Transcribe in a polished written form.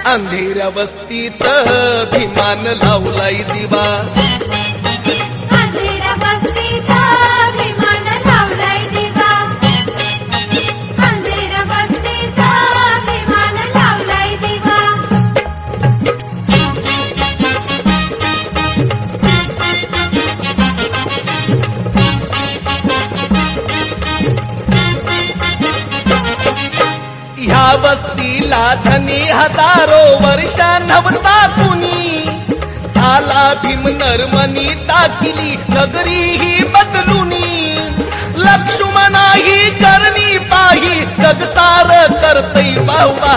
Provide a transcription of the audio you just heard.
अंधेऱ्या वस्तीत भीमान लावलाय दिवा. अंधेऱ्या वस्तीत भीमान लावलाय दिवा. अंधेऱ्या वस्तीत भीमान लावलाय दिवा. ह्या वस्तीला धनी हजारो वर्ष नव्हता कुणी. झाला भीम नरमनी टाकिली नगरी ही बदलुनी. लक्ष्मणाही करणी पाही जगतार करतै वाहवा.